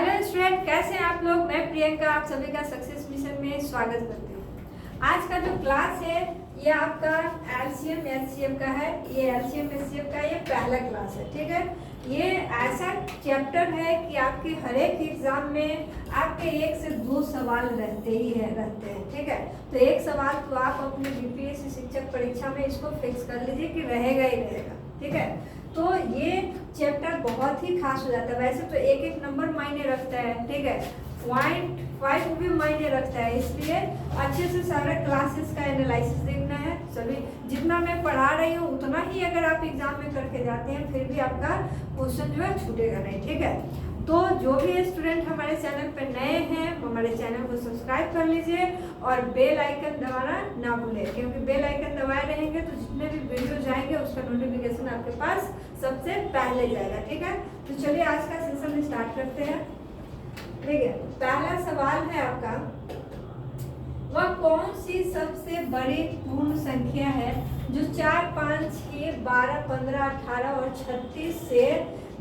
Hello student, कैसे हैं आप लोग। मैं प्रियंका आप सभी का सक्सेस मिशन में स्वागत करती हूँ। आज का जो क्लास है ये आपका एलसीएम एचसीएफ का है। ये एलसीएम एचसीएफ का ये पहला क्लास है, ठीक है। ये ऐसा चैप्टर है कि आपके हर एक एग्जाम में आपके 1 से 2 सवाल रहते हैं, ठीक है। तो एक सवाल तो आप अपने बीपीएससी शिक्षक परीक्षा में इसको फिक्स कर लीजिए कि रहेगा ही रहेगा, ठीक है। तो ये चैप्टर बहुत ही खास हो जाता है। वैसे तो एक एक नंबर मायने रखता है, ठीक है। 0.5 भी मायने रखता है, इसलिए अच्छे से सारे क्लासेस का एनालिसिस देखना है। सभी जितना मैं पढ़ा रही हूँ उतना ही अगर आप एग्जाम में करके जाते हैं फिर भी आपका क्वेश्चन जो है छूटेगा नहीं, ठीक है। तो जो भी स्टूडेंट हमारे चैनल पर नए हैं हमारे चैनल को सब्सक्राइब कर लीजिए और बेल आइकन दबाना ना भूलें, क्योंकि बेल आइकन दबाए रहेंगे तो जितने भी वीडियो जाएंगे उसका नोटिफिकेशन आपके पास सबसे पहले जाएगा, ठीक है। तो चलिए आज का सेशन स्टार्ट करते हैं। ठीक है, पहला सवाल है आपका, वह कौन सी सबसे बड़ी पूर्ण संख्या है जो 4, 5, 6, 12, 15, 18 और 36 से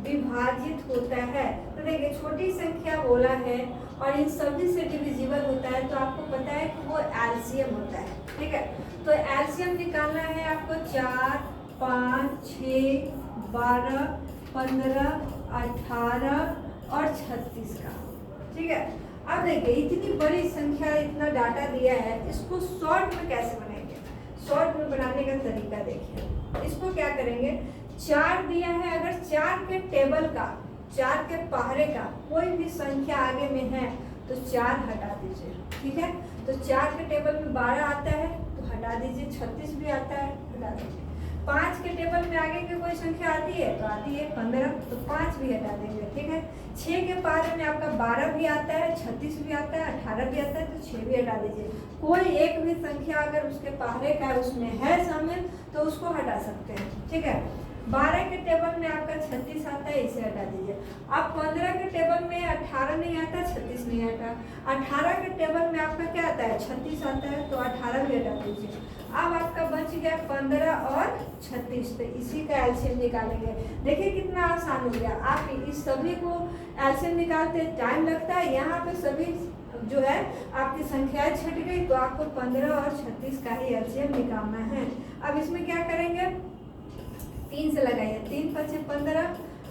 विभाजित होता है। तो देखिए छोटी संख्या बोला है और इन सभी से डिविजिबल होता है, तो आपको पता है कि वो एलसीएम होता है, ठीक है। तो एलसीएम निकालना है आपको 4, 5, 6, 12, 15, 18 और 36 का, ठीक है। अब देखिए इतनी बड़ी संख्या, इतना डाटा दिया है, इसको शॉर्ट में कैसे बनाएंगे। शॉर्ट में बनाने का तरीका देखिए। इसको क्या करेंगे, 4 दिया है, अगर 4 के टेबल का 4 के पहरे का कोई भी संख्या आगे में है तो 4 हटा दीजिए, ठीक है। तो 4 के टेबल में 12 आता है तो हटा दीजिए, 36 भी आता है हटा दीजिए। 5 के टेबल में आगे की कोई संख्या आती है तो आती है 15, तो 5 भी हटा देंगे, ठीक है। 6 के पारे में आपका 12 भी आता है, 36 भी आता है, 18 भी आता है, तो 6 भी हटा दीजिए। कोई एक भी संख्या अगर उसके पहरे का उसमें है शामिल तो उसको हटा सकते हैं, ठीक है। 12 के टेबल में आपका 36 आता है, इसे हटा दीजिए। अब 15 के टेबल में 18 नहीं आता, 36 नहीं आता। 18 के टेबल में आपका क्या आता है, 36 आता है, तो 18 भी हटा दीजिए। अब आपका बच गया 15 और 36, तो इसी का एलसीएम निकालेंगे। देखिए कितना आसान हो गया। आप इस सभी को एलसीएम निकालते टाइम लगता है, यहाँ पे सभी जो है आपकी संख्याएं छट गई, तो आपको 15 और 36 का ही एलसीएम निकालना है। अब इसमें क्या करेंगे, 3 से लगाइए, 3 × 5 = 15,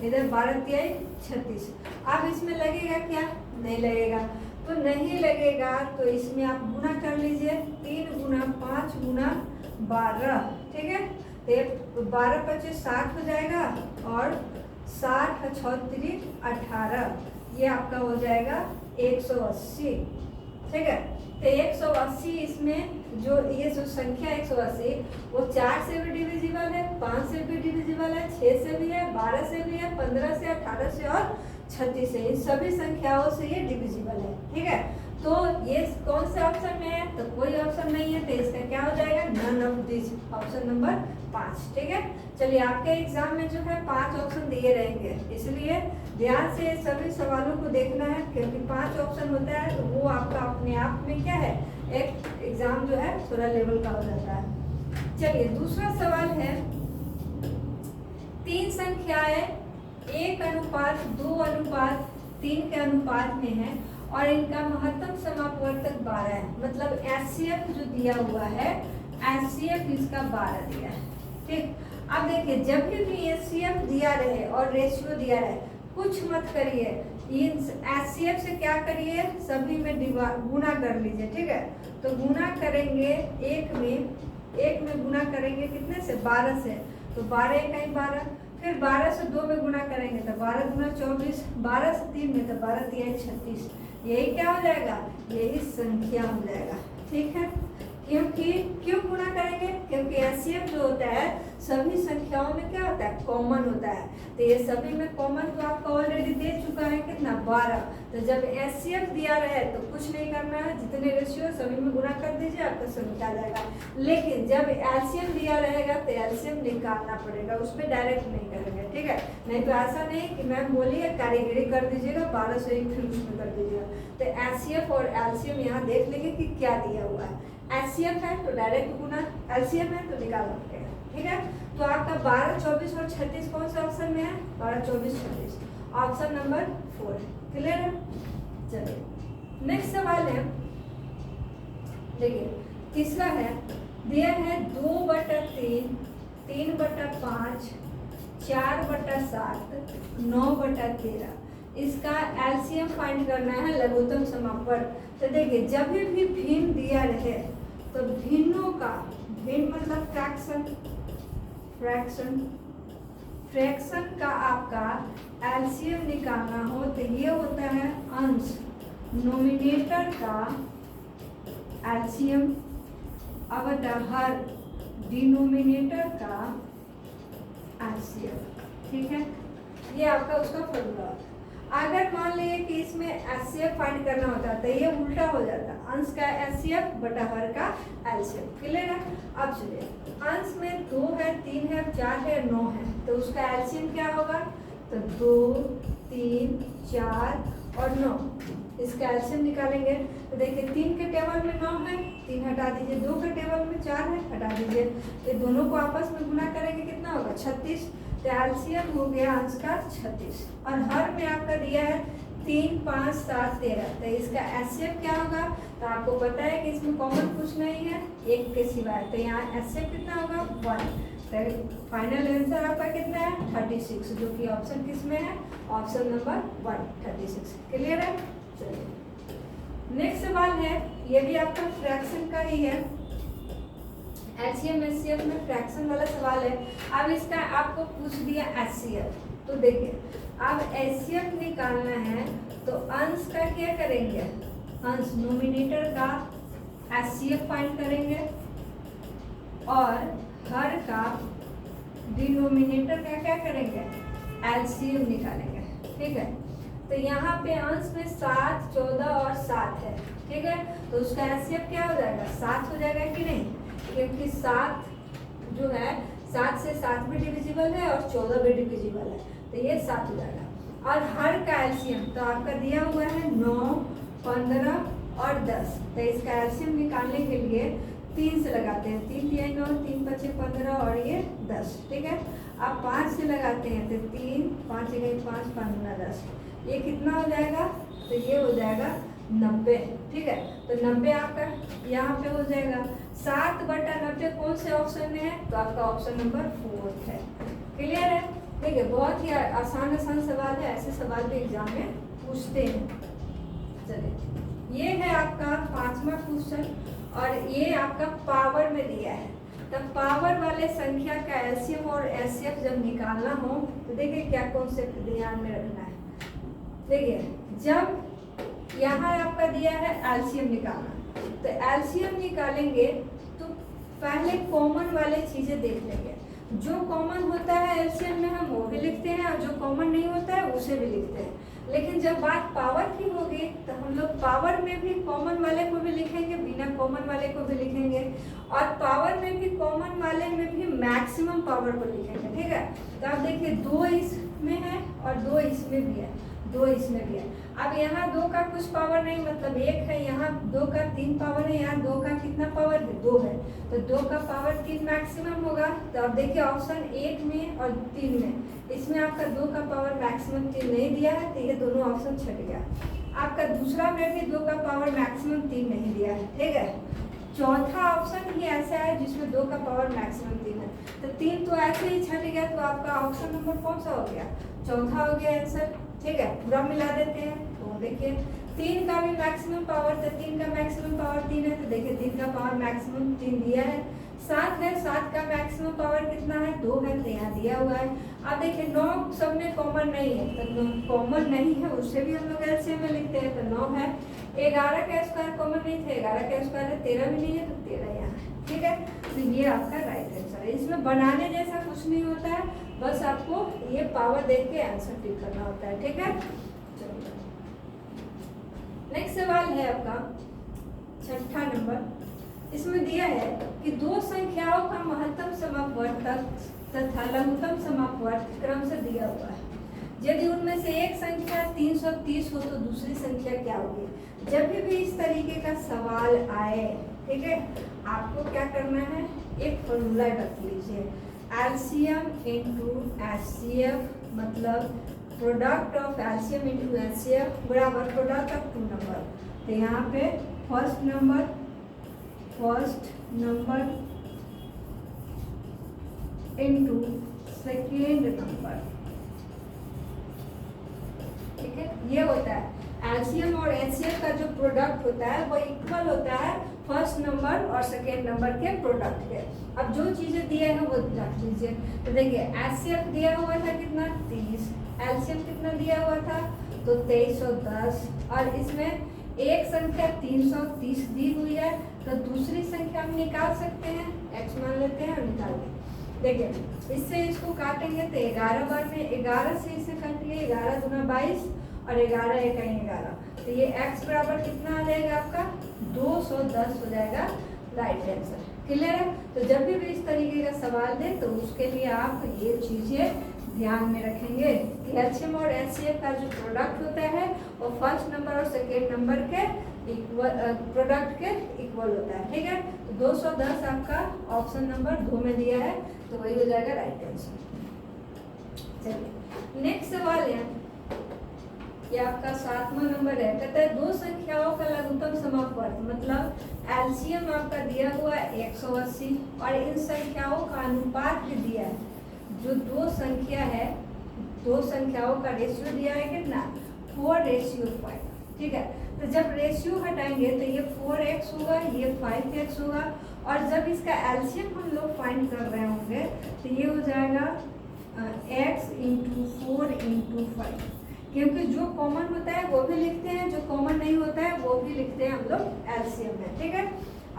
इधर 12 × 3 = 36। अब इसमें लगेगा क्या, नहीं लगेगा। तो नहीं लगेगा तो इसमें आप गुना कर लीजिए, 3 × 5 × 12, ठीक है। तो 12 × 25 = 60 हो जाएगा और 60 × 6 = 18, ये आपका हो जाएगा 180, ठीक है। तो 180 इसमें जो ये जो संख्या 180 वो 4 से भी डिविजिबल है, 5 से भी डिविजिबल है, 6 से भी है, 12 से भी है, 15 से, 18 से और 36 से, इन सभी संख्याओं से ये डिविजिबल है, ठीक है। तो ये कौन से ऑप्शन में है, तो कोई ऑप्शन नहीं है, तो इसका क्या हो जाएगा, none of this, option number 5, ठीक है। चलिए आपके एग्जाम में जो है 5 ऑप्शन दिए रहेंगे, इसलिए ध्यान से सभी सवालों को देखना है, क्योंकि 5 ऑप्शन होता है तो वो आपका अपने आप में क्या है, एक एग्जाम जो है थोड़ा लेवल का हो जाता है। चलिए दूसरा सवाल है, 3 संख्याएं 1:2:3 के अनुपात में है और इनका महत्तम समापवर्तक 12 है। मतलब एचसीएफ जो दिया हुआ है, एचसीएफ इसका 12 दिया है, ठीक। अब देखिए जब भी एचसीएफ दिया रहे और रेशियो दिया रहे, कुछ मत करिए, इन एचसीएफ से क्या करिए, सभी में गुना कर लीजिए, ठीक है। तो गुना करेंगे एक में गुना करेंगे कितने से, 12 से, तो 12 × 1 = 12, फिर 12 से 2 में गुना करेंगे तो 12 × 24, 12 से 3 में तो 12 × 3 = 36, यही क्या हो जाएगा, यही संख्या हो जाएगा, ठीक है। क्यों गुना करेंगे, क्योंकि एचसीएफ जो होता है सभी संख्याओं में क्या होता है, कॉमन होता है। तो ये सभी में कॉमन तो आपका ऑलरेडी दे चुका है कितना, 12। तो जब एचसीएफ दिया रहे तो कुछ नहीं करना है, जितने रेशियो सभी में गुना कर दीजिए, आपका संख्या आ जाएगा। लेकिन जब एलसीएम दिया रहेगा तो एलसीएम निकालना पड़ेगा, उसमें डायरेक्ट नहीं करेंगे, ठीक है। नहीं तो ऐसा नहीं कि मैम बोलिए कारीगरी कर दीजिएगा, 12 से ही फिर उसमें कर दीजिएगा। तो एचसीएफ और एलसीएम यहाँ देख लेंगे कि क्या दिया हुआ है। एचसीएफ है तो डायरेक्ट गुना, एलसीएम है तो निकालना पड़ेगा, ठीक है। तो आपका 12, 24 और 36 कौन सा ऑप्शन में है, 12, 24, 36। ऑप्शन नंबर 4 है। क्लियर है? चलिए नेक्स्ट सवाल है, देखिए तीसरा है, दिया है 2/3, 3/5, 4/7, 9/13। इसका एलसीएम फाइंड करना है लघुत्तम समापन। तो देखिए जब भी भिन्न दिया रहे तो भिन्नों का, भिन्न मतलब फ्रैक्शन, फ्रैक्शन का आपका एलसीएम निकालना हो तो ये होता है अंश नोमिनेटर का एलसीएम हर डिनोमिनेटर का एलसीएम। ठीक है, ये आपका उसका फॉर्मूला। अगर मान लीजिए कि इसमें एचसीएफ फाइंड करना होता तो ये उल्टा हो जाता, अंश का एचसीएफ बटा हर का एलसीएम। क्लियर है? अब चलिए अंश में 2 है, 3 है, 4 है, 9 है, तो उसका एलसीएम क्या होगा? तो 2, 3, 4 और 9, इसका एलसीएम निकालेंगे। तो देखिए 3 के टेबल में 9 है, 3 हटा दीजिए, 2 के टेबल में 4 है, हटा दीजिए, तो दोनों को आपस में गुना करेंगे कितना होगा? 36। तो एलसीएम हो गया अंश का 36 और हर में आपका दिया है 3, 5, 7, 13। तो इसका एचसीएफ क्या होगा? तो आपको पता है कि इसमें कॉमन कुछ नहीं है एक के सिवाय, तो यहाँ एचसीएफ कितना होगा? 1। तो फाइनल आंसर आपका कितना है? 36, जो कि ऑप्शन किस में है? Option number 1 36। क्लियर है? चलिए नेक्स्ट सवाल है, ये भी आपका फ्रैक्शन का ही है, एचसीएफ एचसीएफ में फ्रैक्शन वाला सवाल है। अब इसका आपको पूछ दिया एचसीएफ, तो देखिए अब एचसीएफ निकालना है तो अंश का क्या करेंगे? अंश नोमिनेटर का एचसीएफ फाइंड करेंगे और हर का डिनोमिनेटर का क्या करेंगे? एलसीएम निकालेंगे। ठीक है, तो यहाँ पे अंश में 7, 14 और 7 है। ठीक है, तो उसका एचसीएफ क्या हो जाएगा? 7 हो जाएगा कि नहीं? क्योंकि 7 जो है 7 से 7 भी डिविजिबल है और 14 भी डिविजिबल है, तो ये 7 हो जाएगा। और हर का एलसीएम तो आपका दिया हुआ है 9, 15 और 10। तो इसका एलसीएम निकालने के लिए 3 से लगाते हैं, 3 दिया 9, 3 5 15 और ये 10। ठीक है, अब 5 से लगाते हैं तो 3, 5 1 5 15 10, ये कितना हो जाएगा? तो ये हो जाएगा 90। ठीक है, तो 90 आपका यहाँ पे हो जाएगा। 7/90 कौन से ऑप्शन में है? तो आपका ऑप्शन नंबर 4 है। क्लियर है? देखिए बहुत ही आसान सवाल है, ऐसे सवाल भी एग्जाम में पूछते हैं। चलिए ये है आपका 5वां क्वेश्चन और ये आपका पावर में दिया है। तब पावर वाले संख्या का एलसीएम और एचसीएफ जब निकालना हो तो देखिए क्या कॉन्सेप्ट ध्यान में रखना है। देखिए जब यहाँ आपका दिया है एलसीएम निकालना, तो एलसीएम निकालेंगे तो पहले कॉमन वाले चीजें देख लेंगे। जो कॉमन होता है एलसीएम में हम वो भी लिखते हैं और जो कॉमन नहीं होता है उसे भी लिखते हैं। लेकिन जब बात पावर की होगी तो हम लोग पावर में भी कॉमन वाले को भी लिखेंगे, बिना कॉमन वाले को भी लिखेंगे, और पावर में भी कॉमन वाले में भी मैक्सिमम पावर को लिखेंगे। ठीक है, तो आप देखिए 2 इसमें है और 2 इसमें भी है, 2 इसमें भी है। अब यहाँ 2 का कुछ पावर नहीं, मतलब 1 है, यहाँ 2 का 3 पावर है, यहाँ 2 का कितना पावर है? 2 है, तो 2 का पावर 3 मैक्सिमम होगा। तो अब देखिए ऑप्शन 1 में और 3 में, इसमें आपका 2 का पावर मैक्सिमम 3 नहीं दिया है, तो ये दोनों ऑप्शन छट गया। आपका दूसरा में भी 2 का पावर मैक्सिमम 3 नहीं दिया है। ठीक है, चौथा ऑप्शन ही ऐसा है जिसमें 2 का पावर मैक्सिमम 3 है, तो 3 तो ऐसे ही छट गया, तो आपका ऑप्शन नंबर कौन सा हो गया? चौथा हो गया आंसर। ठीक है, पूरा मिला देते हैं तो देखिए 3 का भी मैक्सिमम पावर, तो 3 का मैक्सिमम पावर 3 है, तो देखिए 3 का पावर मैक्सिमम 3 दिया है। 7 है, 7 का मैक्सिमम पावर कितना है? 2 है, तो यहाँ दिया हुआ है। अब देखिए 9 सब में कॉमन नहीं है, तो कॉमन नहीं है उससे भी हम लोग एलसीएम में लिखते हैं, तो 9 है। 11 का स्क्वायर कॉमन नहीं था, 11 का स्क्वायर है, 13 भी नहीं है, तो 13 यहाँ है। ठीक है, तो ये आपका राइट आंसर है। इसमें बनाने जैसा कुछ नहीं होता है, बस आपको ये पावर देख के आंसर टिक करना होता है। ठीक है, चलिए नेक्स्ट सवाल है आपका 6ठा नंबर। इसमें दिया है कि 2 संख्याओं का महत्तम समापवर्तक तथा लघुत्तम समापवर्तक क्रम से दिया हुआ है। यदि उनमें से एक संख्या 330 हो तो दूसरी संख्या क्या होगी? जब भी इस तरीके का सवाल आए, ठीक है, आपको क्या करना है? एक फॉर्मूला रख लीजिए, एलसीएम इंटू एचसीएफ मतलब product of LCM into HCF बराबर प्रोडक्ट ऑफ टू नंबर। तो यहाँ पे first number into second number, ठीक है। ये होता है एलसीएम और एचसीएफ का जो प्रोडक्ट होता है वो इक्वल होता है फर्स्ट नंबर और सेकेंड नंबर के प्रोडक्ट के। अब जो चीजें दिए हैं वो रख लीजिए। तो देखिए एचसीएफ दिया हुआ था कितना 30, एलसीएम कितना दिया हुआ था तो 2310, और इसमें एक संख्या 330 दी हुई है, तो दूसरी संख्या हम निकाल सकते हैं, एक्स मान लेते हैं और निकाल दें। देखिए इससे इसको काटेंगे तो 11 बार में 11 से इसे काटिए, 11 दूना 22 और 11 इकाई 11, तो ये x बराबर कितना आ जाएगा आपका 210 हो जाएगा राइट आंसर। क्लियर है। तो जब भी इस तरीके का सवाल दे तो उसके लिए आप ये चीजें ध्यान में रखेंगे कि एलसीएम और एचसीएफ का जो प्रोडक्ट होता है वो फर्स्ट नंबर और सेकेंड नंबर के इक्वल प्रोडक्ट के इक्वल होता है, ठीक है। तो 210 आपका ऑप्शन नंबर 2 में दिया है, तो वही हो जाएगा राइट आंसर। चलिए नेक्स्ट सवाल है, ये आपका 7वां नंबर है। कहता है दो संख्याओं का लघुत्तम समापवर्त, मतलब एलसीएम आपका दिया हुआ है 180 और इन संख्याओं का अनुपात भी दिया है। जो दो संख्या है, दो संख्याओं का रेशियो दिया है कितना 4:5, ठीक है। तो जब रेशियो हटाएंगे तो ये 4x होगा, ये 5x होगा, और जब इसका एलसीएम हम लोग फाइंड कर रहे होंगे तो ये हो जाएगा x इंटू 4 इंटू 5, क्योंकि जो कॉमन होता है वो भी लिखते हैं, जो कॉमन नहीं होता है वो भी लिखते हैं हम लोग एलसीएम में, ठीक है।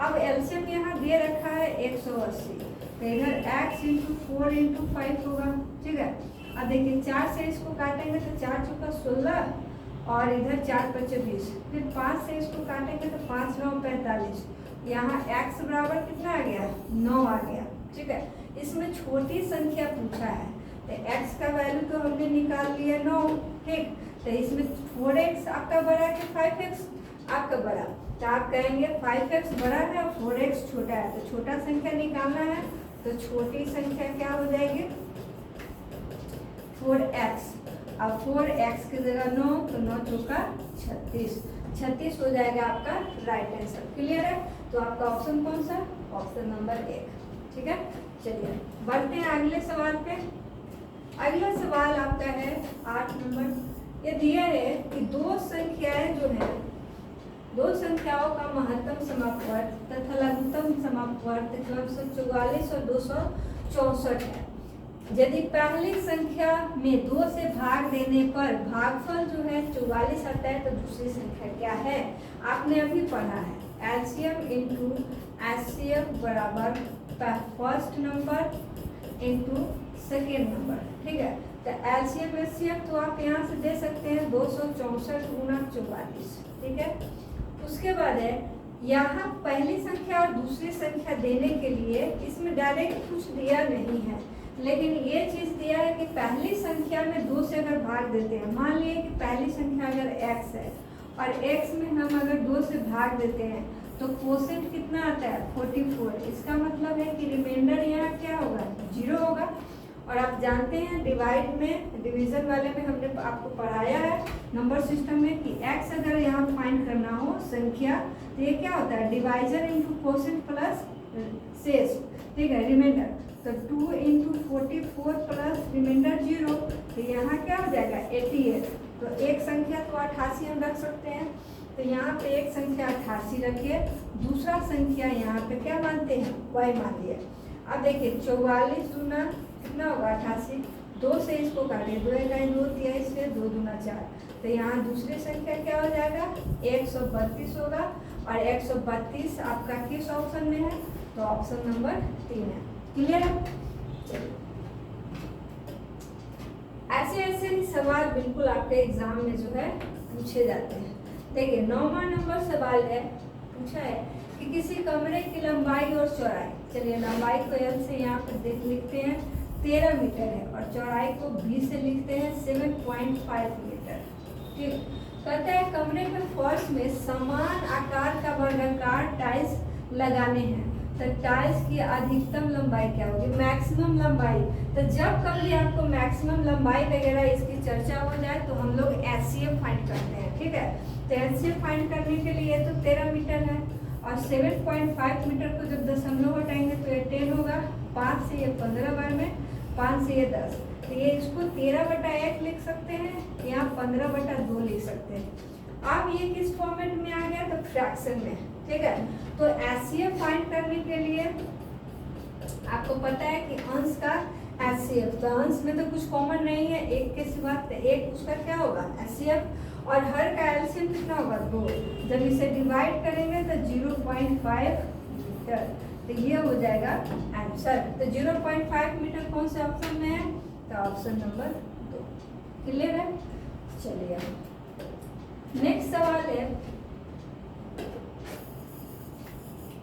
अब एलसीएम यहाँ दे रखा है 180, तो इधर x इंटू 4 इंटू 5 होगा, ठीक है। अब देखिए 4 से इसको काटेंगे तो 4 चौका 16 और इधर 4 पच्चे 20, फिर 5 से इसको काटेंगे तो 5 9 45, यहाँ x बराबर कितना आ गया 9 आ गया, ठीक है। इसमें छोटी संख्या पूछा है तो x का वैल्यू तो हमने निकाल लिया 9, ठीक। तो इसमें 4x आपका बड़ा है कि 5x आपका बड़ा, तो आप कहेंगे 5x बड़ा है और 4x छोटा है, तो छोटा संख्या निकालना है, तो छोटी संख्या क्या हो जाएगी 4x। अब 4x की जगह 9, तो 9 चौका 36 हो जाएगा आपका राइट आंसर। क्लियर है। तो आपका ऑप्शन कौन सा, ऑप्शन नंबर 1, ठीक है। चलिए बढ़ते हैं अगले सवाल पे। अगला सवाल आपका है 8 नंबर। ये दिया है कि दो संख्याएं जो है, दो संख्याओं का महत्तम समापवर्त तथा लघुत्तम समापवर्त 144 और 264 है। यदि पहली संख्या में 2 से भाग देने पर भागफल जो है 44 आता है, तो दूसरी संख्या क्या है, आपने अभी पढ़ा है एलसीएम इंटू एचसीएफ बराबर first number into second number, ठीक है। तो एलसीएम एचसीएफ तो आप यहाँ से दे सकते हैं 264 गुना 44, ठीक है। उसके बाद है यहाँ पहली संख्या और दूसरी संख्या देने के लिए इसमें डायरेक्ट कुछ दिया नहीं है, लेकिन ये चीज दिया है कि पहली संख्या में 2 से अगर भाग देते हैं, मान लिए कि पहली संख्या अगर x है और x में हम अगर 2 से भाग देते हैं तो कोसेंट कितना आता है 44। इसका मतलब है कि रिमाइंडर यहाँ क्या होगा 0 होगा। और आप जानते हैं डिवाइड में, डिवीजन वाले में हमने आपको पढ़ाया है नंबर सिस्टम में कि x अगर यहाँ फाइंड करना हो संख्या तो ये क्या होता है डिवाइजर इंटू कोसेंट प्लस शेष, ठीक है, रिमाइंडर। तो 2 इंटू 44 प्लस रिमाइंडर 0, तो यहाँ क्या हो जाएगा 88। तो एक संख्या तो 88 हम रख सकते हैं, तो यहाँ पे एक संख्या 88 रखिए, दूसरा संख्या यहाँ पे क्या मानते हैं y मान लिया। अब देखिए 44 दूना कितना होगा 88, 2 से इसको काटिए, 2 इकाई 2 दिया, इसलिए 2 दूना 4, तो यहाँ दूसरी संख्या क्या हो जाएगा 132 होगा। और 132 आपका किस ऑप्शन में है, तो ऑप्शन नंबर 3 है। क्लियर है। ऐसे ऐसे ही सवाल बिल्कुल आपके एग्जाम में जो है पूछे जाते हैं। देखिए 9वां नंबर सवाल है, पूछा है कि किसी कमरे की लंबाई और चौड़ाई, चलिए लंबाई को L से यहाँ पर लिखते हैं 13 मीटर है और चौड़ाई को B से लिखते हैं 7.5 मीटर, ठीक। कहता है कमरे के फर्श में समान आकार का वर्गाकार टाइल्स लगाने हैं, तो टाइल्स की अधिकतम लंबाई क्या होगी, मैक्सिमम लंबाई। तो जब कभी आपको मैक्सिमम लंबाई वगैरह इसकी चर्चा हो जाए तो हम लोग एचसीएफ फाइंड करते हैं, ठीक है। तो एचसीएफ फाइंड करने के लिए तो 13 मीटर है और 7.5 मीटर को जब दशमलव हटाएंगे तो ये 10 होगा, 5 से ये 15 बार में, 5 से ये 10, तो ये इसको 13/1 लिख सकते हैं, यहाँ 15/2 लिख सकते हैं। अब ये किस फॉर्मेट में आ गया, तो फ्रैक्शन में, ठीक है। तो एचसीएफ फाइंड करने के लिए आपको पता है कि अंश का एचसीएफ, तो अंश में तो कुछ कॉमन नहीं है, एक के सिवा एक उसका क्या होगा एचसीएफ, और हर का एलसीएम कितना होगा 2। जब इसे डिवाइड करेंगे तो 0.5 मीटर, तो ये हो जाएगा आंसर। तो 0.5 मीटर कौन से ऑप्शन में है, तो ऑप्शन नंबर 2। क्लियर है। चलिए नेक्स्ट सवाल है,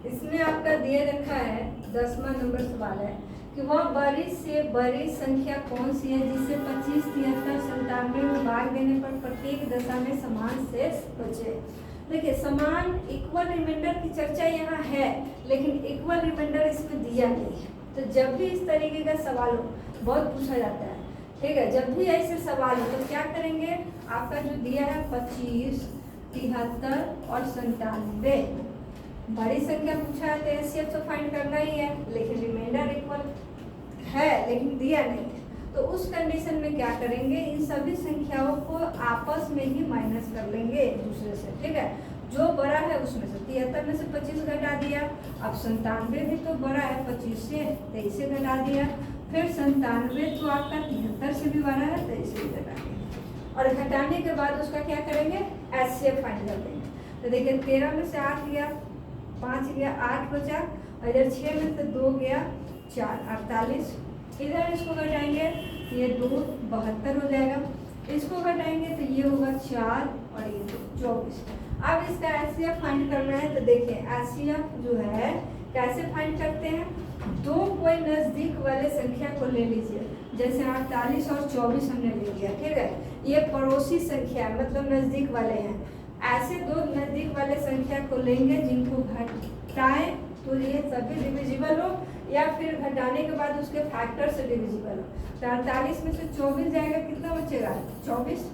इसमें आपका दिए रखा है 10वां नंबर सवाल है कि वह बड़ी से बड़ी संख्या कौन सी है जिसे 25, 73, 97 में भाग देने पर प्रत्येक दशा में समान शेष बचे। देखिए समान इक्वल रिमाइंडर की चर्चा यहाँ है, लेकिन इक्वल रिमाइंडर इसमें दिया नहीं है। तो जब भी इस तरीके का सवाल हो, बहुत पूछा जाता है, ठीक है, जब भी ऐसे सवाल हो तो क्या करेंगे, आपका जो दिया है 25, 73 और 97, बड़ी संख्या पूछा है तो एचसीएफ तो फाइंड करना ही है, लेकिन रिमाइंडर इक्वल है लेकिन दिया नहीं है, तो उस कंडीशन में क्या करेंगे, इन सभी संख्याओं को आपस में ही माइनस कर लेंगे एक दूसरे से, ठीक है। जो बड़ा है उसमें से 73 में से 25 घटा दिया, अब 97 भी तो बड़ा है 25 से, 23 से घटा दिया, फिर 97 तो आपका 73 से भी बड़ा है 23 से भी घटा दिया, और घटाने के बाद उसका क्या करेंगे, एचसीएफ फाइंड कर देंगे। तो देखिए 13 में से 8 गया, 5 गया, 8 बचा, और इधर 6 में से 2 गया, 4, 48, इधर इसको घटाएंगे ये 2, 72 हो जाएगा, इसको घटाएंगे तो ये होगा 4 और ये 24। अब इसका एचसीएफ फाइंड करना है, तो देखिए एचसीएफ जो है कैसे फाइंड करते हैं, दो कोई नजदीक वाले संख्या को ले लीजिए, जैसे 48 और 24 हमने ले लिया, ठीक है, ये पड़ोसी संख्या मतलब नजदीक वाले हैं। ऐसे दो नजदीक वाले संख्या को लेंगे जिनको घटाएं तो ये सभी डिविजिबल हो, या फिर घटाने के बाद उसके फैक्टर से डिविजिबल हो। तो 48 में से 24 जाएगा, कितना बचेगा 24।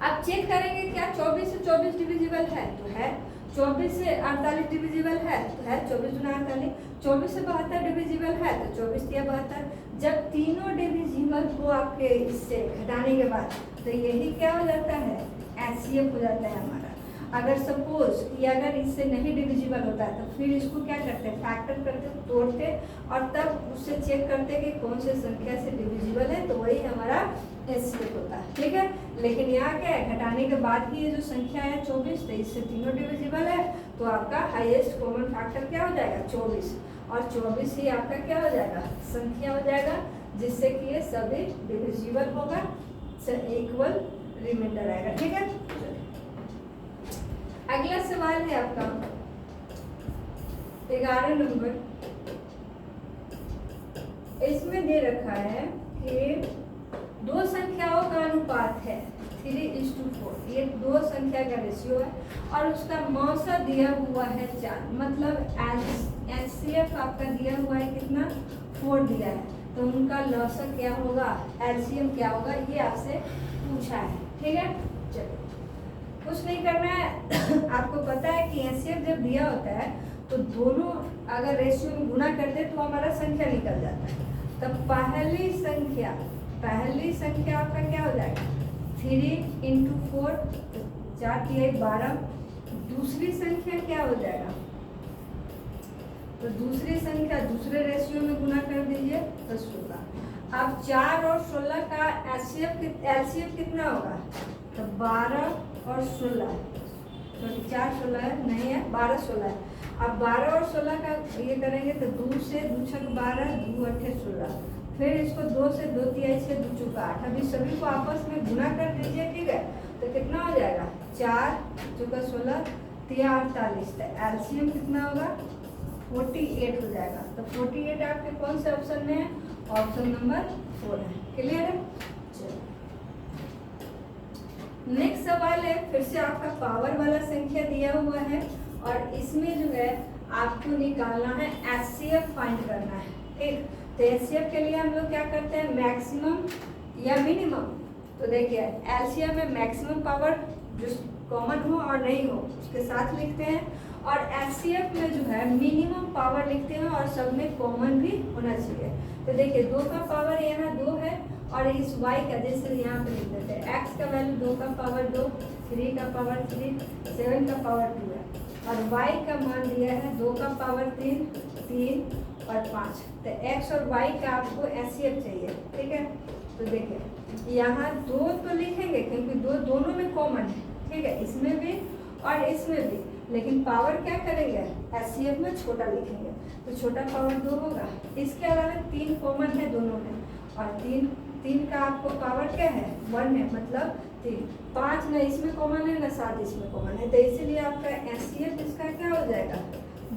अब चेक करेंगे क्या 24 से 24 डिविजिबल है, तो है। 24 से 48 डिविजिबल है, तो है 24 गुना 48। 24 से 72 डिविजिबल है, तो 24 या 72। जब तीनों डिविजिबल हो आपके इससे घटाने के बाद, तो यही क्या हो जाता है, एचसीएफ हो जाता है हमारा। अगर सपोज कि अगर इससे नहीं डिविजिबल होता है तो फिर इसको क्या करते हैं, फैक्टर करते, तोड़ते, और तब उससे चेक करते कि कौन से संख्या से डिविजिबल है, तो वही हमारा एचसीएफ होता है, ठीक है। लेकिन यहाँ क्या है, घटाने के बाद की ये जो संख्या है 24, तो इससे तीनों डिविजिबल है, तो आपका हाईएस्ट कॉमन फैक्टर क्या हो जाएगा 24, और 24 ही आपका क्या हो जाएगा संख्या हो जाएगा, जिससे कि ये सभी डिविजिबल होगा, इक्वल रिमाइंडर आएगा, ठीक है। अगला सवाल है आपका 11 नंबर, इसमें दे रखा है कि दो संख्याओं का अनुपात है 3:4, ये दो संख्या का रेशियो है, और उसका मौसा दिया हुआ है 4, मतलब एचसीएफ आपका दिया हुआ है कितना 4 दिया है, तो उनका लौसक क्या होगा, एलसीएम क्या होगा, ये आपसे पूछा है, ठीक है। चलिए कुछ नहीं करना है आपको पता है कि एचसीएफ जब दिया होता है तो दोनों अगर रेशियो में गुना करते तो हमारा संख्या निकल जाता है। तब पहली संख्या आपका क्या हो जाएगा 3 × 4, 4 × 12। दूसरी संख्या क्या हो जाएगा, तो दूसरी संख्या दूसरे रेशियो में गुना कर दीजिए तो 16। अब 4 और 16 का एलसीएफ कितना होगा, तो 12 और 16, तो 4 16 है नहीं है, 12 16 है। अब 12 और 16 का ये करेंगे तो 2 से 2 6 12, 2 8 16, फिर इसको 2 से 2 3 6 2 4 8, अभी सभी को आपस में गुना कर दीजिए, ठीक है। तो कितना हो जाएगा 4 4 16 3 48, तो एलसीएम कितना होगा 48 हो जाएगा। तो 48 आपके कौन से ऑप्शन में है, ऑप्शन नंबर 4 है। क्लियर है। नेक्स्ट सवाल है, फिर से आपका पावर वाला संख्या दिया हुआ है, और इसमें जो है आपको निकालना है HCF फाइंड करना है, ठीक। तो HCF के लिए हम लोग क्या करते हैं, मैक्सिमम या मिनिमम। तो देखिए LCM में मैक्सिमम पावर जो कॉमन हो और नहीं हो उसके साथ लिखते हैं, और HCF में जो है मिनिमम पावर लिखते हैं और सब में कॉमन भी होना चाहिए। तो देखिए 2 का पावर यहाँ 2 है, और इस y का जैसे यहाँ पे लिख देते हैं, x का वैल्यू 2 का पावर 2, 3 का पावर 3, 7 का पावर 2 है, और y का मान दिया है 2 का पावर 3, 3 और 5। तो x और y का आपको HCF चाहिए, ठीक है। तो देखिए यहाँ 2 तो लिखेंगे क्योंकि दोनों में कॉमन है, ठीक है, इसमें भी और इसमें भी, लेकिन पावर क्या करेंगे, HCF में छोटा लिखेंगे, तो छोटा पावर 2 होगा। इसके अलावा 3 कॉमन है दोनों में, और 3 का आपको पावर क्या है, 1 है, मतलब 3। 5 ना इसमें कॉमन है ना 7 इसमें कॉमन है, तो इसीलिए आपका HCF इसका क्या हो जाएगा,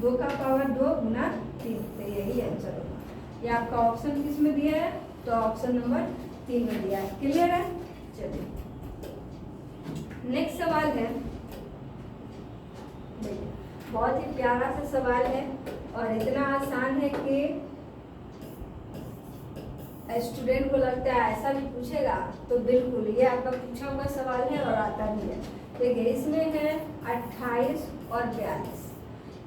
2 का पावर 2 गुना 3। तो यही आंसर होगा। ये आपका ऑप्शन किस में दिया है, तो ऑप्शन नंबर 3 में दिया है। क्लियर है। चलिए नेक्स्ट सवाल है, देखिए बहुत ही प्यारा सा सवाल है और इतना आसान है कि स्टूडेंट को लगता है ऐसा भी पूछेगा तो बिल्कुल ये आपका पूछा हुआ सवाल है और आता भी है। देखिए इसमें है 28 और 42,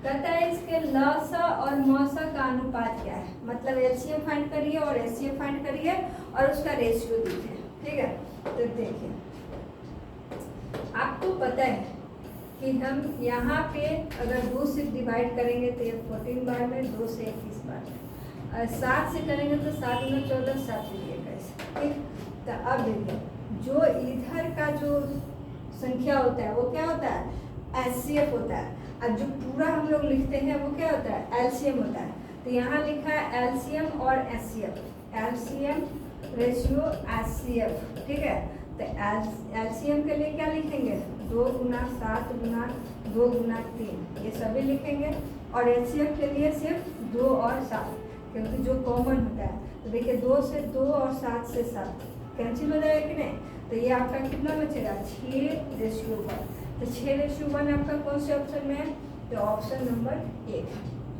कहता है इसके लसा और मौसा का अनुपात क्या है, मतलब LCM फाइंड करिए और HCF फाइंड करिए और उसका रेशियो दीजिए, ठीक है। तो देखिए आपको पता है कि हम यहाँ पे अगर 2 से डिवाइड करेंगे तो ये 14 बार में, 2 से 21 बार में, 7 से करेंगे तो 7 में 14, 7 में 21, ठीक। तो अब देखिए जो इधर का जो संख्या होता है वो क्या होता है, HCF होता है, और जो पूरा हम लोग लिखते हैं वो क्या होता है, LCM होता है। तो यहाँ लिखा है LCM और HCF, LCM रेशियो HCF, ठीक है। तो LCM के लिए क्या लिखेंगे, 2 गुना 7 गुना 2 गुना 3, ये सभी लिखेंगे, और HCF के लिए सिर्फ 2 और 7, क्योंकि जो कॉमन होता है। तो देखिए 2 से 2 और 7 से 7 कैंसिल हो जाएगा कि नहीं, तो ये आपका कितना बचेगा, 6:1। तो 6:1 आपका कौन से ऑप्शन में है, तो ऑप्शन नंबर 1।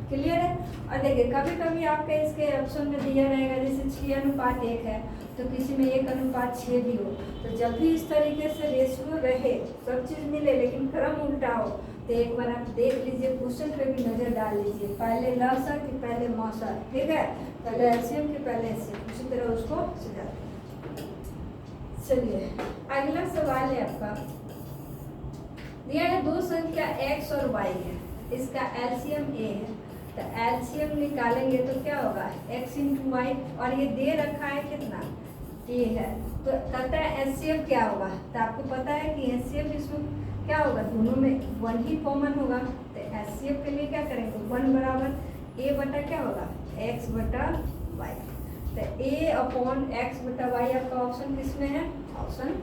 क्लियर है। और देखिए कभी कभी आपके इसके ऑप्शन में दिया रहेगा जैसे 6:1 है, तो किसी में 1:6 भी हो। तो जब भी इस तरीके से रेशियो रहे, सब चीज़ मिले लेकिन क्रम उल्टा हो, तो एक बार आप देख लीजिए, क्वेश्चन पे भी नज़र डाल लीजिए, पहले लसा कि पहले मौसा, ठीक है, पहले LCM कि पहले HCF, उसी तरह उसको सजा। चलिए अगला सवाल है आपका, दिया है 2 संख्या x और y है, इसका LCM a है। तो LCM निकालेंगे तो क्या होगा, x × y, और ये दे रखा है कितना, a है। तो कहता है HCF क्या होगा, तो आपको पता है कि HCF इसमें क्या होगा, दोनों में 1 ही कॉमन होगा। तो HCF के लिए क्या करेंगे, 1 बराबर a बटा क्या होगा, x बटा y। तो a/x/y आपका ऑप्शन किस में है, ऑप्शन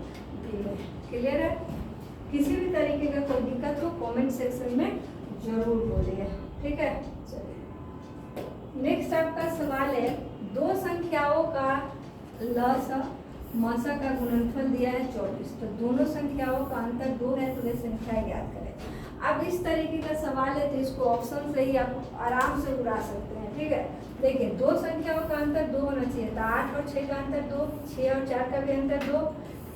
डी में। क्लियर है। किसी भी तरीके का कोई दिक्कत हो कमेंट सेक्शन में जरूर बोलिए, ठीक है। चलिए नेक्स्ट आपका सवाल है, 2 संख्याओं का लसा मौसा का गुणनफल दिया है 24, तो दोनों संख्याओं का अंतर 2 है, तो वे संख्या ज्ञात करें। अब इस तरीके का सवाल है तो इसको ऑप्शन से ही आप आराम से उड़ा सकते हैं, ठीक है। देखिए 2 संख्याओं का अंतर 2 होना चाहिए, तो 8 और 6 का अंतर 2, 6 और 4 का भी अंतर 2,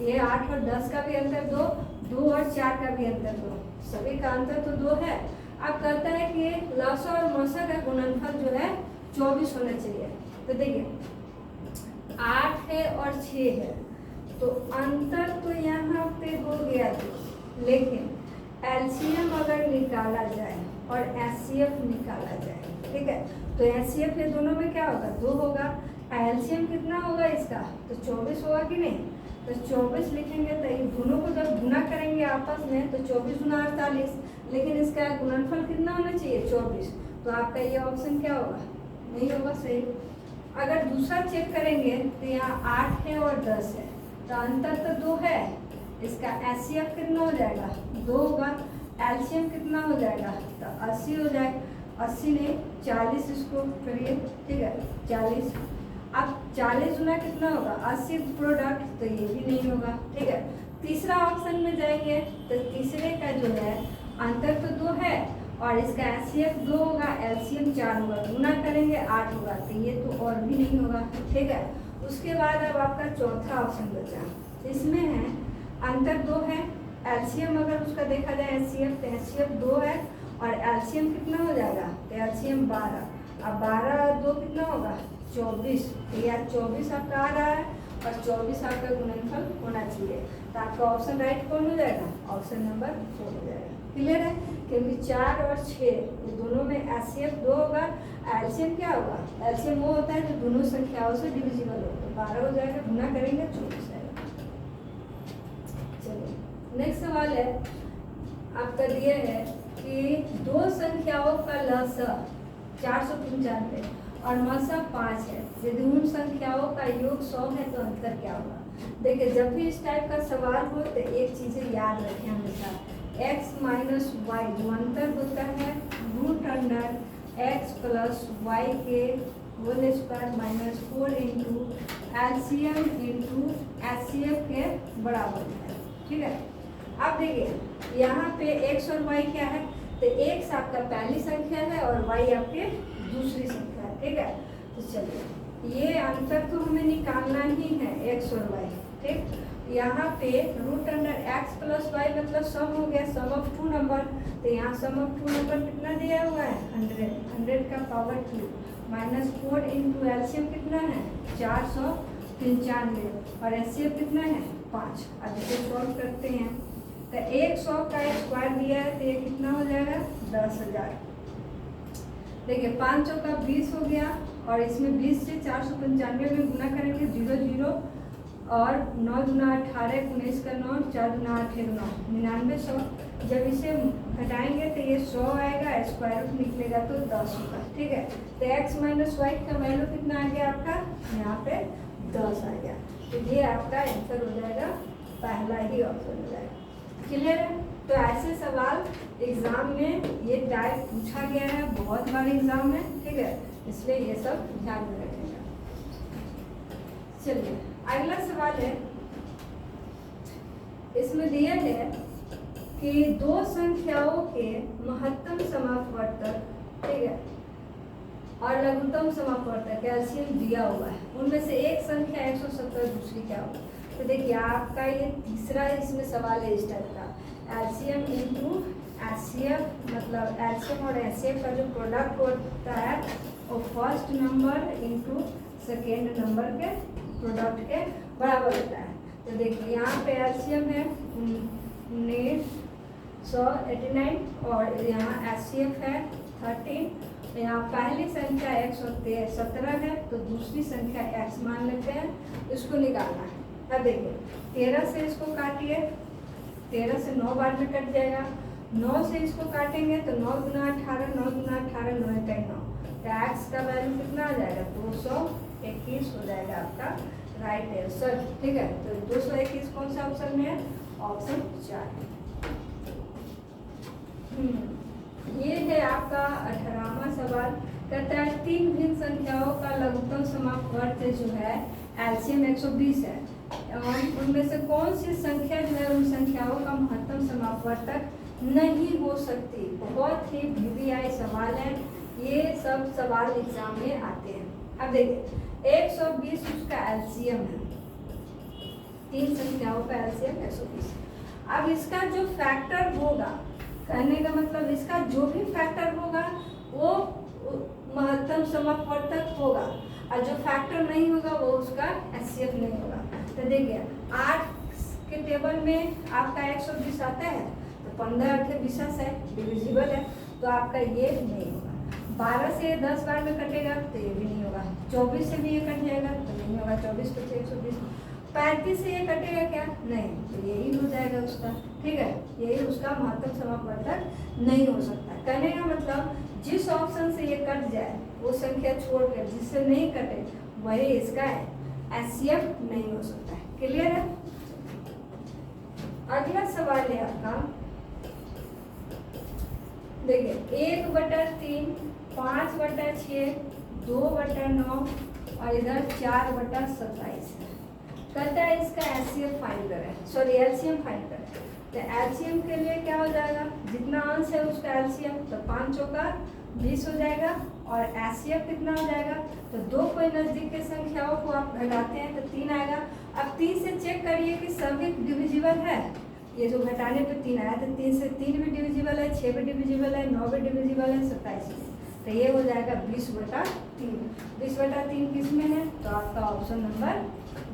ये 8 और 10 का भी अंतर 2, 2 और 4 का भी अंतर 2, सभी का अंतर तो 2 है। अब कहता है कि लसा और मौसा का गुणनफल जो है 24 होना चाहिए। तो देखिए 8 है और 6 है, तो अंतर तो यहाँ पे हो गया 2, लेकिन LCM अगर निकाला जाए और HCF निकाला जाए, ठीक है, तो HCF ये दोनों में क्या होगा, 2 होगा। LCM कितना होगा इसका, तो 24 होगा कि नहीं, तो 24 लिखेंगे। तो इन दोनों को जब गुना करेंगे आपस में तो 24 गुना 48, लेकिन इसका गुणनफल कितना होना चाहिए, 24। तो आपका ये ऑप्शन क्या होगा, नहीं होगा सही। अगर दूसरा चेक करेंगे तो यहाँ 8 है और 10 है, तो अंतर तो 2 है, इसका HCF कितना हो जाएगा, 2 होगा। LCM कितना हो जाएगा, तो 80 हो जाएगा, 80 नहीं 40 इसको करिए, ठीक है 40। अब 40 गुना कितना होगा, 80 प्रोडक्ट, तो ये भी नहीं होगा, ठीक है। तीसरा ऑप्शन में जाएंगे तो तीसरे का जो है अंतर तो 2 है और इसका एचसीएफ 2 होगा, एलसीएम 4 होगा, गुना करेंगे 8 होगा, तो ये तो और भी नहीं होगा, ठीक है। उसके बाद अब आपका चौथा ऑप्शन बचा, इसमें है अंतर 2 है, एलसीएम अगर उसका देखा जाए एचसीएफ, तो एचसीएफ 2 है और एलसीएम कितना हो जाएगा, तो एलसीएम 12, अब 12 और 2 कितना होगा 24, तो यार 24 आपका आ रहा है और 24 आपका गुणनफल होना चाहिए, तो आपका ऑप्शन राइट कौन हो जाएगा, ऑप्शन नंबर 4 हो जाएगा। क्लियर है, क्योंकि 4 और 6 ये दोनों में एचसीएफ 2 होगा, एलसीएम क्या होगा, एलसीएम वो होता है जो दोनों संख्याओं से डिविजिबल हो, तो 12 हो जाएगा, गुना करेंगे 24 आएगा। चलिए नेक्स्ट सवाल है आपका दिया है कि दो संख्याओं का लसा 495 और मसा 5 है, यदि उन संख्याओं का योग 100 है तो अंतर क्या होगा। देखिए जब भी इस टाइप का सवाल हो तो एक चीज़ें याद रखें हमेशा, x माइनस वाई जो अंतर होता है root under x plus Y के whole square minus 4 into LCM into HCF के बराबर है, ठीक है। अब देखिए यहाँ पे x और y क्या है, तो x आपका पहली संख्या है और y आपके दूसरी संख्या है, ठीक है। तो चलिए ये अंतर तो हमें निकालना ही है x और y, ठीक। यहाँ पे root under x plus y मतलब सम हो गया, सम ऑफ 2 नंबर, तो यहाँ सम ऑफ 2 नंबर कितना दिया हुआ है 100, 100 का पावर 2 माइनस 4 इंटू एलसीएम कितना है 495 और एचसीएफ कितना है 5। अब इसे सॉल्व करते हैं तो 100 का स्क्वायर दिया है तो ये कितना हो जाएगा 10,000। देखिए 500 का 20 हो गया और इसमें 20 से 495 में गुना करेंगे 0 0 और 9 गुना 18 19 का 9 4 गुना 8 9 99 जब इसे घटाएंगे तो ये 100 आएगा, स्क्वायर रूट निकलेगा तो 10 होगा, ठीक है। तो x माइनस वाई का वैल्यू कितना आ गया आपका, यहाँ पे 10 आ गया, तो ये आपका आंसर हो जाएगा, पहला ही ऑप्शन हो जाएगा। क्लियर है, तो ऐसे सवाल एग्जाम में ये टाइप पूछा गया है, बहुत बार एग्जाम में, ठीक है, इसलिए ये सब ध्यान में रखिएगा। चलिए अगला सवाल है, इसमें दिया है कि दो संख्याओं के महत्तम समापवर्तक, ठीक है, और लघुत्तम समापवर्तक एलसीएम दिया हुआ है, उनमें से एक संख्या 170 दूसरी क्या होगी। तो देखिए आपका ये तीसरा इसमें सवाल है इस टाइप का, एलसीएम इंटू एचसीएफ मतलब एलसीएम और एचसीएफ का जो प्रोडक्ट होता है वो first number into second number के प्रोडक्ट के बराबर होता है। तो देखिए यहाँ पे एलसीएम है 189 और यहाँ एचसीएफ है 13, तो यहाँ पहली संख्या 117 है तो दूसरी संख्या x मान लेते हैं, इसको निकालना है। अब देखिए 13 से इसको काटिए, 13 से 9 बार में कट जाएगा, 9 से इसको काटेंगे तो 9 गुना 18 9 गुना 18 9 9, तो x का वैल्यू कितना आ जाएगा 221 हो जाएगा आपका राइट आंसर, ठीक है। तो 221 कौन सा ऑप्शन में है, ऑप्शन 4। ये है आपका 18वां सवाल, कहता है तीन भिन्न संख्याओं का लघुत्तम समापवर्त जो है एलसीएम 120 है, उनमें से कौन सी संख्या जो है उन संख्याओं का महत्तम समापवर्तक नहीं हो सकती। बहुत ही वीवीआई सवाल है, ये सब सवाल एग्जाम में आते हैं। अब देखिए 120 उसका एलसीएम है, तीन संख्याओं का एलसीएम 120। अब इसका जो फैक्टर होगा, कहने का मतलब इसका जो भी फैक्टर होगा वो महत्तम समापवर्तक होगा, और जो फैक्टर नहीं होगा वो उसका एचसीएफ नहीं होगा। तो देखिए 8 के टेबल में आपका 120 आता है तो 15 8 20 है, डिविजिबल है, तो आपका ये नहीं होगा। 12 से 10 बार में कटेगा तो ये भी नहीं होगा, 24 से भी ये कट जाएगा तो नहीं होगा, 24 को 120, 35 से ये कटेगा क्या, नहीं, तो यही हो जाएगा उसका, ठीक है, यही उसका महत्तम समापवर्तक नहीं हो सकता। कहने का मतलब जिस ऑप्शन से ये कट जाए वो संख्या छोड़कर जिससे नहीं कटे वही इसका एचसीएफ नहीं हो सकता है। क्लियर है। अगला सवाल है आपका, देखिए 1/3 5/6 2/9 और इधर 4/27 है। कहता है इसका एचसीएफ फाइंड करें, सॉरी एलसीएम फाइंड करें। तो एलसीएम के लिए क्या हो जाएगा, जितना अंश है उसका एलसीएम, तो 5 चौका 20 हो जाएगा। और एचसीएफ कितना हो जाएगा, तो दो कोई नज़दीक के संख्याओं को आप घटाते हैं तो 3 आएगा। अब 3 से चेक करिए कि सभी डिविजिबल है। ये जो घटाने पे 3 आया, तो 3 से 3 भी डिविजिबल है, 6 भी डिविजिबल है, 9 भी डिविजिबल है, 27 भी। तो ये हो जाएगा 20/3। 20/3 किस में है, तो आपका ऑप्शन नंबर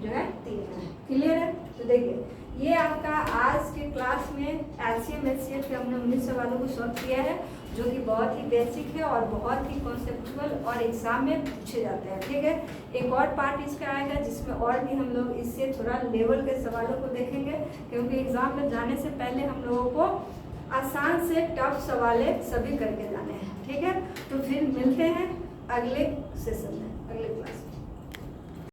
जो है 3 है। क्लियर है। तो देखिए ये आपका आज के क्लास में एलसीएम एचसीएफ के हमने 19 सवालों को सॉल्व किया है, जो कि बहुत ही बेसिक है और बहुत ही कॉन्सेप्चुअल और एग्जाम में पूछे जाते हैं। ठीक है, एक और पार्ट इसका आएगा जिसमें और भी हम लोग इससे थोड़ा लेवल के सवालों को देखेंगे, क्योंकि एग्जाम में जाने से पहले हम लोगों को आसान से टफ सवालें सभी करके जाने हैं। ठीक है, तो फिर मिलते हैं अगले सेशन में, अगले क्लास में।